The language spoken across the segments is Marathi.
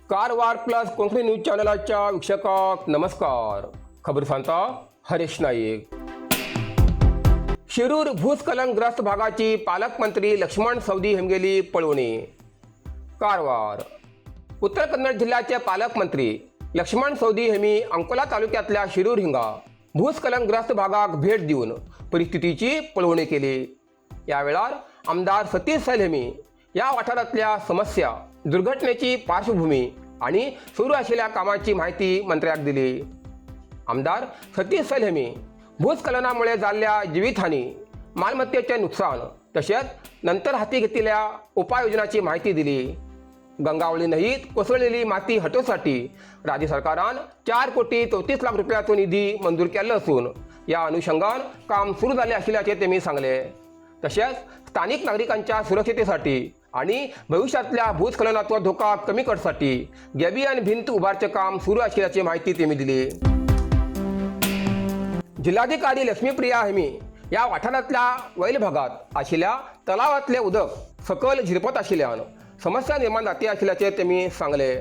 कारवार प्लस कोंकणी न्यूज चॅनलाच्या वीक्षकांक नमस्कार. खबर सांगता हरेश नाईक. शिरूर भूस्खलनग्रस्त भागाची पालकमंत्री लक्ष्मण सवदी हेमगेली पळवणी. कारवार. उत्तर कन्नड जिल्ह्याचे पालकमंत्री लक्ष्मण सवदी हेमी अंकोला तालुक्यातल्या शिरूर हिंगा भूस्खलनग्रस्त भागाक भेट देऊन परिस्थितीची पळवणी केली. यावेळार आमदार सतीश सैल हेमी या वाठारातल्या समस्या, दुर्घटनेची पार्श्वभूमी आणि सुरू असलेल्या कामाची माहिती मंत्र्याक दिली. आमदार सतीश सैल हेमी भूस्खलनामुळे झालेल्या जीवितहानी, मालमत्तेचे नुकसान तसेच नंतर हाती घेतलेल्या उपाययोजनांची माहिती दिली. गंगावळी नदीत कोसळलेली माती हटवण्यासाठी राज्य सरकारान 4,34,00,000 रुपयाचो निधी मंजूर केला असून या अनुषंगान काम सुरू झाले असल्याचे त्यांनी सांगले. तसेच स्थानिक नागरिकांच्या सुरक्षितेसाठी आणि भविष्यातल्या भूस्खलनाचा धोका कमी करण्यासाठी गॅबियन भिंत उभारचे काम सुरू असल्याची माहिती त्यांनी दिली. जिल्हाधिकारी लक्ष्मीप्रिया हेमी या वाठारातल्या वैल भागात असलेल्या तलावातले उदक सकल झिरपत असल्यान समस्या निर्माण जाते असल्याचे त्यांनी सांगले.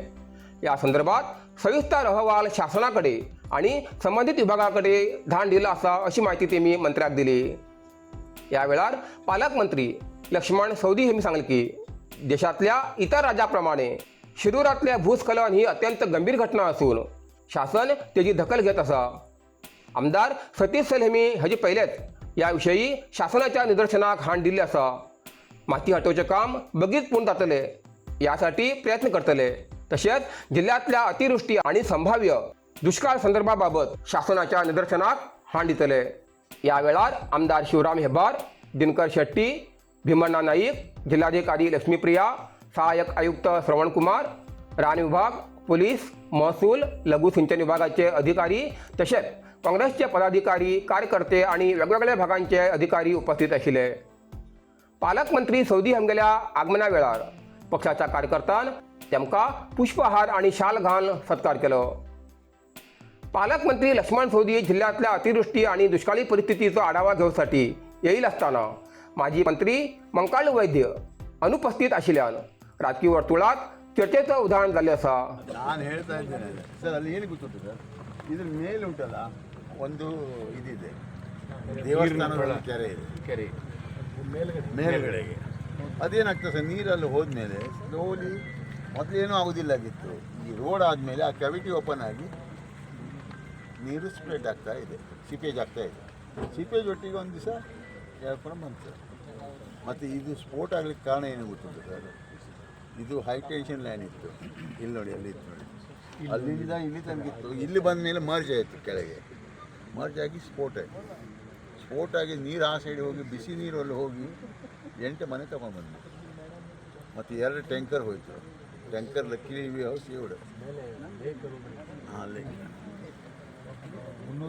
या संदर्भात सविस्तर अहवाल शासनाकडे आणि संबंधित विभागाकडे धाड दिला असा अशी माहिती त्यांनी मंत्र्याक दिली. यावेळार पालकमंत्री लक्ष्मण सवदी हेमी सांगले की देशातल्या इतर राज्याप्रमाणे शिरूरातले भूस्खलन ही अत्यंत गंभीर घटना असून शासन त्याची दखल घेत असा. आमदार सतीश सैल हेमी हाजी पहिलेच याविषयी शासनाच्या निदर्शनाक हाण दिले असा. माती हटवचे काम बेगीच पूर्ण जातले यासाठी प्रयत्न करतले. तसेच जिल्ह्यातल्या अतिवृष्टी आणि संभाव्य दुष्काळ संदर्भाबाबत शासनाच्या निदर्शनाक हाण दितले. यावेळार आमदार शिवराम हेब्बार, दिनकर शेट्टी, भीमण्णा नाईक, जिल्हाधिकारी लक्ष्मीप्रिया, सहाय्यक आयुक्त श्रवणकुमार, रान विभाग, पोलीस, महसूल, लघु सिंचन विभागाचे अधिकारी तसेच काँग्रेसचे पदाधिकारी, कार्यकर्ते आणि वेगवेगळ्या भागांचे अधिकारी उपस्थित असले. पालकमंत्री सवदी हेमगेल्या आगमना वेळार पक्षाच्या कार्यकर्त्यान तेमका पुष्पहार आणि शाल घालून सत्कार केलो. पालकमंत्री लक्ष्मण सवदी जिल्ह्यातल्या अतिवृष्टी आणि दुष्काळी परिस्थितीचा आढावा घेण्यासाठी येईल असताना माजी मंत्री मंकाळू वैद्य अनुपस्थित असल्यान राजकीय वर्तुळात ಚರ್ಚೆಗೆ ಉದಾಹರಣೆ झाले ಅಸ. ನಾನು ಹೇಳ್ತಾ ಇದ್ದೇನೆ ಸರ್, ಅಲ್ಲಿ ಏನು ಗೊತ್ತುಂಟು ಸರ್, ಇದ್ರ ಮೇಲೆ ಉಂಟಲ್ಲ ಒಂದು ಇದಿದೆ, ದೇವಸ್ಥಾನದ ಕೆರೆ ಇದೆ, ಕೆರೆ ಮೇಲ್ಗಡೆಗೆ ಅದೇನಾಗ್ತದೆ ಸರ್, ನೀರಲ್ಲಿ ಹೋದ್ಮೇಲೆ ಸ್ಲೋಲಿ ಮೊದಲೇನೂ ಆಗೋದಿಲ್ಲಾಗಿತ್ತು. ಈ ರೋಡ್ ಆದಮೇಲೆ ಆ ಕ್ಯಾವಿಟಿ ಓಪನ್ ಆಗಿ ನೀರು ಸ್ಪ್ರೆಡ್ ಆಗ್ತಾ ಇದೆ, ಸಿಪೇಜ್ ಆಗ್ತಾ ಇದೆ. ಸಿಪೇಜ್ ಒಟ್ಟಿಗೆ ಒಂದು ದಿವಸ ಹೇಳ್ಕೊಂಡು ಬಂತು. ಮತ್ತು ಇದು ಸ್ಫೋಟ ಆಗ್ಲಿಕ್ಕೆ ಕಾರಣ ಏನು ಗೊತ್ತುಂಟು ಸರ್, ಇದು ಹೈ ಟೆನ್ಷನ್ ಲೈನ್ ಇತ್ತು, ಇಲ್ಲಿ ನೋಡಿ ಅಲ್ಲಿ ಇತ್ತು ನೋಡಿ, ಅಲ್ಲಿಂದ ಇಲ್ಲಿ ತನಗಿತ್ತು. ಇಲ್ಲಿ ಬಂದ ಮೇಲೆ ಮರ್ಜ್ ಆಯಿತು, ಕೆಳಗೆ ಮರ್ಜ್ ಆಗಿ ಸ್ಫೋಟ ಆಗಿ ನೀರು ಆ ಸೈಡ್ ಹೋಗಿ ಬಿಸಿ ನೀರಲ್ಲಿ ಹೋಗಿ 8 ಮನೆ ತಗೊಂಡ್ಬಂದು ಮತ್ತು 2 ಟ್ಯಾಂಕರ್ ಹೋಯಿತು. ಟ್ಯಾಂಕರ್ ಲಕ್ಕಿಲಿ ಹೌಸ್ ಇವಡು ಹಾಂ ಲೇಕ್.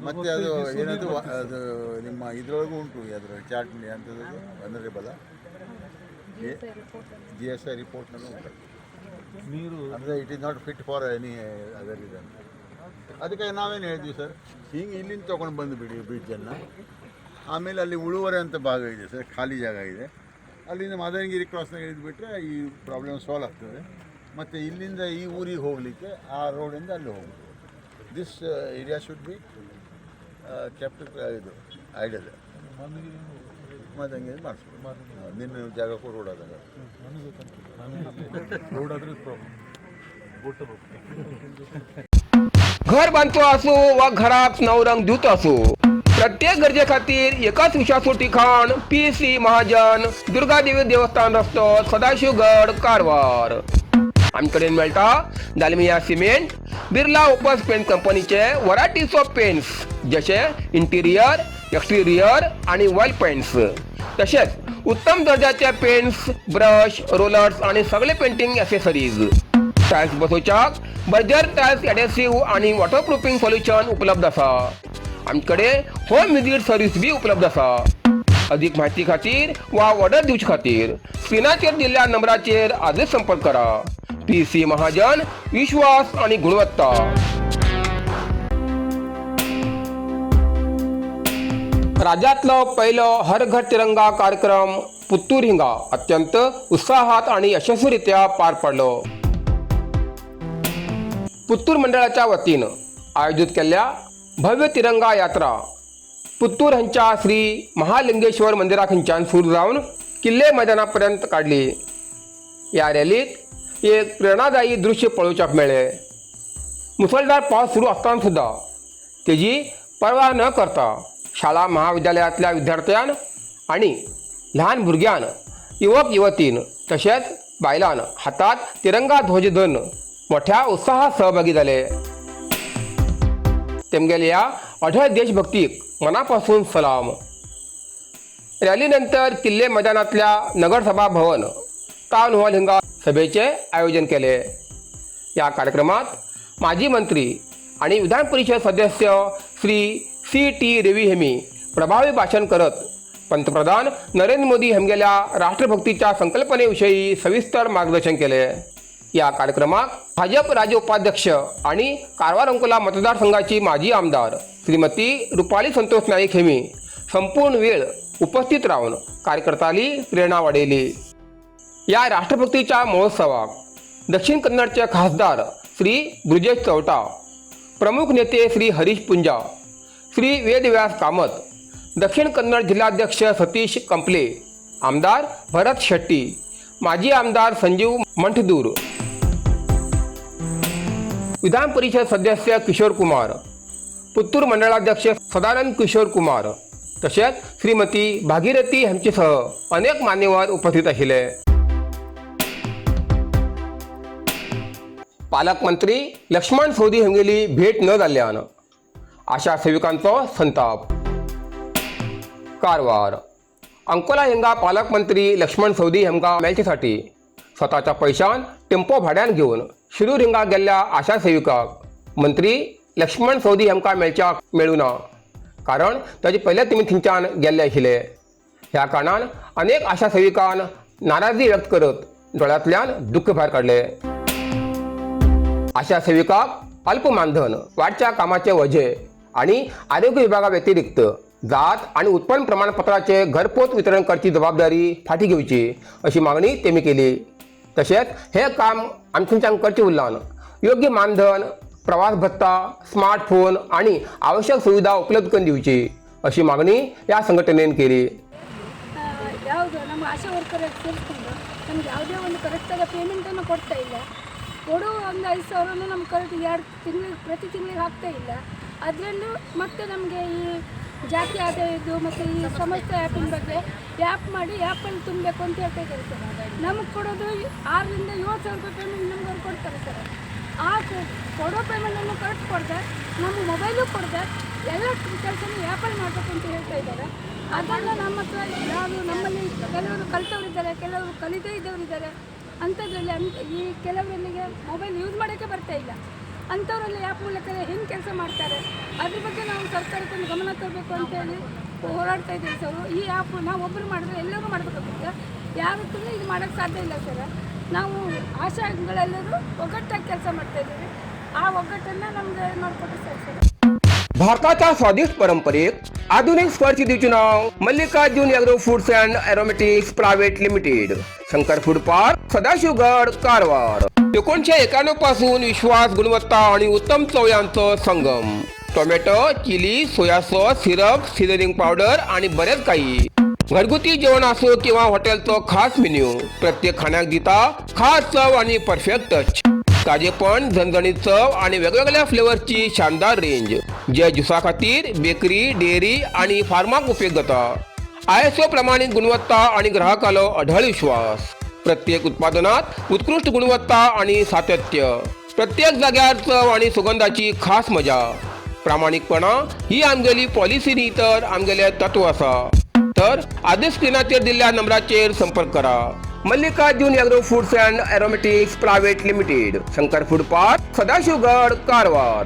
ಮತ್ತು ಅದು ಏನದು ಅದು ನಿಮ್ಮ ಇದರೊಳಗೂ ಉಂಟು, ಅದರ ಚಾರ್ಟ್ ಅಂತದ್ದು ವೆನರೇಬಲ್ GSI ರಿಪೋರ್ಟ್ನಲ್ಲೂ ಉಂಟು ನೀರು. ಅಂದರೆ it is not fit for any other ಇದನ್ನು. ಅದಕ್ಕಾಗಿ ನಾವೇನು ಹೇಳಿದ್ವಿ ಸರ್, ಹಿಂಗೆ ಇಲ್ಲಿಂದ ತೊಗೊಂಡು ಬಂದುಬಿಡಿ ಬ್ರಿಡ್ಜನ್ನು. ಆಮೇಲೆ ಅಲ್ಲಿ ಉಳುವರೆ ಅಂತ ಭಾಗ ಇದೆ ಸರ್, ಖಾಲಿ ಜಾಗ ಇದೆ, ಅಲ್ಲಿಂದ ಮದನಗಿರಿ ಕ್ರಾಸ್ನಾಗ ಇದ್ಬಿಟ್ರೆ ಈ ಪ್ರಾಬ್ಲಮ್ ಸಾಲ್ವ್ ಆಗ್ತದೆ. ಮತ್ತು ಇಲ್ಲಿಂದ ಈ ಊರಿಗೆ ಹೋಗಲಿಕ್ಕೆ ಆ ರೋಡಿಂದ ಅಲ್ಲಿ ಹೋಗ್ಬೋದು. This area should be capital ಇದು ಐಡಿಯಲ್ ಮದಂಗಿರಿ ಮಾಡಿಸ್ಬೋದು. ನಿನ್ನ ಜಾಗಕ್ಕೂ ರೋಡ್ ಆದಾಗ ರೋಡ್ ಆದ್ರೆ घर बांधतो असो वा घरात नवरंग धुतो असो, प्रत्येक गरजे खातीर एकाच विश्वासू ठिकाण PC महाजन, दुर्गादेवी देवस्थान रस्तो, सदाशिवगड, कारवार. आमच्याकडे मेळटा Dalmia cement, Birla Opus paint कंपनीचे व्हरायटीज ऑफ पेंट्स जसे इंटिरियर, एक्सटिरियर आणि वॉल पेंट्स. तसेच उत्तम दर्जाचे पेंट्स, ब्रश, रोलर्स आणि सगळे पेंटिंग ॲसेसरीज. टाइल्स बसवच्याक बर्जर टाइल्स एडेसिव्ह आणि वॉटरप्रूफिंग सोल्युशन उपलब्ध असा. आमच्याकडे होम विजिट सर्व्हिस बी उपलब्ध असा. अधिक माहिती खातीर वा ऑर्डर दिवचे खातीर स्क्रीनाचेर दिल्ल्या नंबराचेर आजच संपर्क करा. PC महाजन, विश्वास आणि गुणवत्ता. राज्यातलो पहिलो हर घर तिरंगा कार्यक्रम पुत्तूर हिंगा अत्यंत उत्साहात आणि यशस्वीरित्या पार पडलो. पुत्तूर मंडळाच्या वतीनं आयोजित केलेल्या भव्य तिरंगा यात्रा पुत्तूर हांच्या श्री महालिंगेश्वर मंदिराखंच्यान सुरू जावन किल्ले मैदानापर्यंत काढली. या रॅलीत एक प्रेरणादायी दृश्य पळोवच्याक मेळ्ळें. मुसळधार पावस सुरू आसतना सुद्धा तेजी पर्वा न करता शाळा महाविद्यालयातल्या विद्यार्थ्यान आणि ल्हान भुरग्यान युवक युवतीन तशेंच बायलान हातात तिरंगा ध्वज धरून मोठ्या उत्साहात सहभागी जाले. तेमगेल्या या अढळ देशभक्तीक मनापासून सलाम. रॅलीनंतर किल्ले मैदानातल्या नगरसभा भवन टाउन हॉल हिंगा सभेचे आयोजन केले. या कार्यक्रमात माजी मंत्री आणि विधान परिषद सदस्य श्री C.T. रवी हेमी प्रभावी भाषण करत पंतप्रधान नरेंद्र मोदी हेमगेल्या राष्ट्रभक्तीच्या संकल्पनेविषयी सविस्तर मार्गदर्शन केले. या कार्यक्रमात भाजप राज्य उपाध्यक्ष आणि कारवार अंकोला मतदारसंघाची माजी आमदार श्रीमती रुपाली संतोष नाईक हेमी संपूर्ण वेळ उपस्थित राहून कार्यकर्त्यांनी प्रेरणा वाडयली. या राष्ट्रभक्तीच्या महोत्सवाक दक्षिण कन्नडचे खासदार श्री ब्रिजेश चौटा, प्रमुख नेते श्री हरीश पुंजा, श्री वेदव्यास कामत, दक्षिण कन्नड जिल्हाध्यक्ष सतीश कंपले, आमदार भरत शेट्टी, माजी आमदार संजीव मंठदूर, विधान परिषद सदस्य किशोर कुमार, पुत्तूर मंडळाध्यक्ष सदानंद किशोर कुमार तसेच श्रीमती भागीरथी हेंचेसह अनेक मान्यवर उपस्थित आशिल्ले. पालकमंत्री लक्ष्मण सवदी हेंगेली भेट न जाल्ल्यान आशा सेविकांचो संताप. कारवार अंकोला हिंगा पालकमंत्री लक्ष्मण सवदी हेमकां मेळचेसाठी स्वताच्या पैशान टेम्पो भाड्यान घेवन शिरूर हिंगा गेल्ल्या आशा सेविकाक मंत्री लक्ष्मण सवदी हेमकां मेळच्याक मेळूना, कारण ताचे पयले तेमी थंयच्यान गेल्ले आशिल्ले. ह्या कारणान अनेक आशा सेविकान नाराजी व्यक्त करत दोळ्यांतल्यान दुख्ख भायर काडले. आशा सेविकाक अल्प मानधन, वाडच्या कामाचे वजे आणि आरोग्य विभागा व्यतिरिक्त जात आणि उत्पन्न प्रमाणपत्राचे घरपोच वितरण करची जबाबदारी फाटी घेवची अशी मागणी तेमी केली. तशेंच हे काम आमच्यान करचे उरलां योग्य मानधन, प्रवास भत्ता, स्मार्टफोन आणि आवश्यक सुविधा उपलब्ध करून दिवची अशी मागणी या संघटनेन केली. ಯಾವುದು ನಮ್ಮ ಆಶಾ ವರ್ಕರ್ ಸೇರಿಸ್ಕೊಂಡು ನಮ್ಗೆ ಯಾವುದೇ ಒಂದು ಕರೆಕ್ಟಾದ ಪೇಮೆಂಟನ್ನು ಕೊಡ್ತಾ ಇಲ್ಲ. ಕೊಡು ಒಂದು 5,000 ನಮ್ಗೆ ಕರೆಕ್ಟ್ 2 ತಿಂಗಳಿಗೆ ಪ್ರತಿ ತಿಂಗಳಿಗೆ ಹಾಕ್ತಾ ಇಲ್ಲ. ಅದರಲ್ಲೂ ಮತ್ತೆ ನಮಗೆ ಈ ಜಾತಿ ಆದಾಯದ್ದು ಮತ್ತು ಈ ಸಮಸ್ಯೆ ಆ್ಯಪಿನ ಬಗ್ಗೆ ಆ್ಯಪ್ ಮಾಡಿ ಆ್ಯಪಲ್ಲಿ ತುಂಬಬೇಕು ಅಂತ ಹೇಳ್ತಾ ಇದ್ದಾರೆ ಸರ್. ನಮಗೆ ಕೊಡೋದು 6,000 7,000 ರೂಪಾಯಿ ಪೇಮೆಂಟ್ ನಮ್ಗೆ ಅವ್ರು ಕೊಡ್ತಾರೆ ಸರ್. ಆ ಕೊಡೋ ಪೇಮೆಂಟನ್ನು ಕರೆಕ್ಟ್ ಕೊಡದೆ ನಮ್ಮ ಮೊಬೈಲು ಕೊಡದೆ ಎಲ್ಲ ಕೆಲಸನೂ ಆ್ಯಪಲ್ಲಿ ಮಾಡಬೇಕು ಅಂತ ಹೇಳ್ತಾ ಇದ್ದಾರೆ. ಅದನ್ನು ನಮ್ಮ ಹತ್ರ ಯಾರು ನಮ್ಮಲ್ಲಿ ಕೆಲವರು ಕಲಿತವರಿದ್ದಾರೆ, ಕೆಲವರು ಕಲಿದೇ ಇದ್ದವರಿದ್ದಾರೆ. ಅಂಥದ್ರಲ್ಲಿ ಈ ಕೆಲವರಿಗೆ ಮೊಬೈಲ್ ಯೂಸ್ ಮಾಡೋಕ್ಕೆ ಬರ್ತಾ ಇಲ್ಲ. ಅಂಥವರಲ್ಲಿ ಆ್ಯಪ್ ಮೂಲಕ ಹೆಂಗೆ ಕೆಲಸ ಮಾಡ್ತಾರೆ ಅದ್ರ ಬಗ್ಗೆ ನಾವು ಸರ್ಕಾರಕ್ಕೊಂದು ಗಮನ ತರಬೇಕು ಅಂತೇಳಿ ಹೋರಾಡ್ತಾ ಇದ್ದೀವಿ ಸರ್. ಈ ಆ್ಯಪ್ ನಾವು ಒಬ್ಬರು ಮಾಡಿದ್ರೆ ಎಲ್ಲರೂ ಮಾಡಬೇಕಾಗುತ್ತೆ, ಯಾವತ್ತೂ ಇದು ಮಾಡೋಕ್ಕೆ ಸಾಧ್ಯ ಇಲ್ಲ ಸರ್. ನಾವು ಆಶಾಗಳೆಲ್ಲರೂ ಒಗ್ಗಟ್ಟಾಗಿ ಕೆಲಸ ಮಾಡ್ತಾ ಇದ್ದೀವಿ. ಆ ಒಗ್ಗಟ್ಟನ್ನು ನಮಗೆ ಮಾಡಿಕೊಟ್ಟು ಸರ್. भारताच्या स्वादिष्ट परंपरेक आधुनिक स्पर्श दिवचे नाव Mallikarjun agro foods and aromatics private limited, Shankar food park, Sadashivgad, Karwar. 1991 पासून विश्वास, गुणवत्ता आणि उत्तम चव यांचं संगम. Tomato, chilli, soya sauce, syrup, seasoning powder आणि बरेच काही. घरगुती जेवण असो किंवा हॉटेलचं खास मेन्यू, प्रत्येक खाण्याक दिता खास चव आणि परफेक्ट टच. ताजेपण, झणझणीत चव आणि वेगवेगळ्या फ्लेवरची शानदार रेंज, जे ज्युसा खातीर, बेकरी, डेअरी आणि फार्माक उपयोग जाता. ISO प्रमाणित गुणवत्ता आणि ग्राहकालो अढळ विश्वास. प्रत्येक उत्पादनात उत्कृष्ट गुणवत्ता आणि सातत्य. प्रत्येक जाग्यार चव आणि सुगंधाची खास मजा. प्रामाणिकपणा ही आमगेली पॉलिसी न्ही तर आमगेले तत्व आसा. तर आधी स्क्रीनाचेर दिल्ल्या नंबराचेर संपर्क करा. Mallikarjun agro foods and aromatics private limited, Shankar food park, Sadashivgad, Karwar.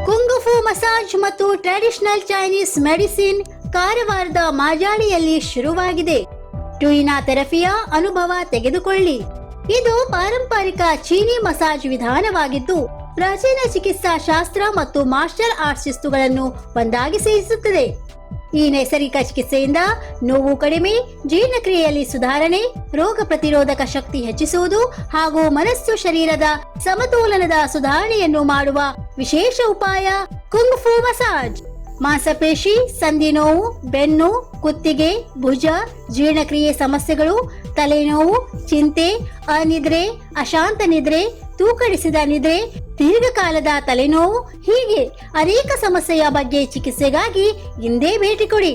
Kung fu massage ಮತ್ತು ಟ್ರೆಡಿಷನಲ್ ಚೈನೀಸ್ ಮೆಡಿಸಿನ್ ಕಾರವಾರದ ಮಾಜಾಳಿಯಲ್ಲಿ ಶುರುವಾಗಿದೆ. ಟ್ಯೂಯಿನಾ ಥೆರಪಿಯ ಅನುಭವ ತೆಗೆದುಕೊಳ್ಳಿ. ಇದು ಪಾರಂಪರಿಕ ಚೀನಿ ಮಸಾಜ್ ವಿಧಾನವಾಗಿದ್ದು ಪ್ರಾಚೀನ ಚಿಕಿತ್ಸಾ ಶಾಸ್ತ್ರ ಮತ್ತು ಮಾರ್ಷಲ್ ಆರ್ಟ್ಸ್ ಶಿಸ್ತುಗಳನ್ನು ಒಂದಾಗಿ ಸೇರಿಸುತ್ತದೆ. ಈ ನೈಸರ್ಗಿಕ ಚಿಕಿತ್ಸೆಯಿಂದ ನೋವು ಕಡಿಮೆ, ಜೀರ್ಣಕ್ರಿಯೆಯಲ್ಲಿ ಸುಧಾರಣೆ, ರೋಗ ಪ್ರತಿರೋಧಕ ಶಕ್ತಿ ಹೆಚ್ಚಿಸುವುದು ಹಾಗೂ ಮನಸ್ಸು ಶರೀರದ ಸಮತೋಲನದ ಸುಧಾರಣೆಯನ್ನು ಮಾಡುವ ವಿಶೇಷ ಉಪಾಯ ಕುಂಗ್ಫು ಮಸಾಜ್. ಮಾಂಸಪೇಶಿ, ಸಂಧಿ ನೋವು, ಬೆನ್ನು, ಕುತ್ತಿಗೆ, ಭುಜ, ಜೀರ್ಣಕ್ರಿಯೆ ಸಮಸ್ಯೆಗಳು, ತಲೆನೋವು, ಚಿಂತೆ, ಅನಿದ್ರೆ, ಅಶಾಂತ ನಿದ್ರೆ, ತೂಕಡಿಸಿದ ನಿದ್ರೆ, ದೀರ್ಘಕಾಲದ ತಲೆನೋವು ಹೀಗೆ ಅನೇಕ ಸಮಸ್ಯೆಯ ಬಗ್ಗೆ ಚಿಕಿತ್ಸೆಗಾಗಿ ಇಂದೇ ಭೇಟಿ ಕೊಡಿ.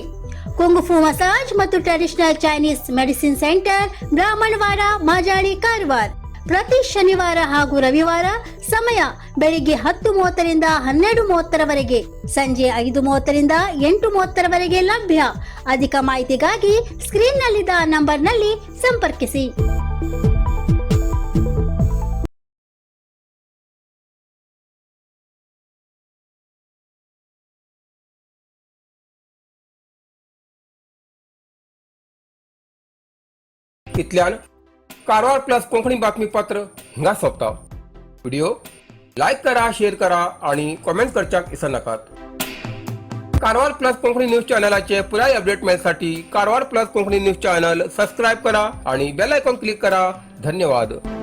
ಕುಂಗ್ಫು ಮಸಾಜ್ ಮತ್ತು traditional Chinese medicine centre, Brahmanwada, Majali, Karwar. ಪ್ರತಿ ಶನಿವಾರ ಹಾಗೂ ರವಿವಾರ. ಸಮಯ ಬೆಳಿಗ್ಗೆ 10:30ರಿಂದ 12:30ರವರೆಗೆ, ಸಂಜೆ 5:30ರಿಂದ 8:30ರವರೆಗೆ ಲಭ್ಯ. ಅಧಿಕ ಮಾಹಿತಿಗಾಗಿ ಸ್ಕ್ರೀನ್ನಲ್ಲಿದ್ದ ನಂಬರ್ನಲ್ಲಿ ಸಂಪರ್ಕಿಸಿ. इथल्यान कारवार प्लस कोंकणी बातमीपत्र हिंगा सोंपता. व्हिडिओ लाईक करा, शेअर करा आणि कॉमेंट करच्याक विसरू नकात. कारवार प्लस कोंकणी न्यूज चॅनलाचे पुराय अपडेट मिळण्यासाठी Karwar plus Konkani news channel subscribe करा आणि बेल आयकॉन क्लिक करा. धन्यवाद.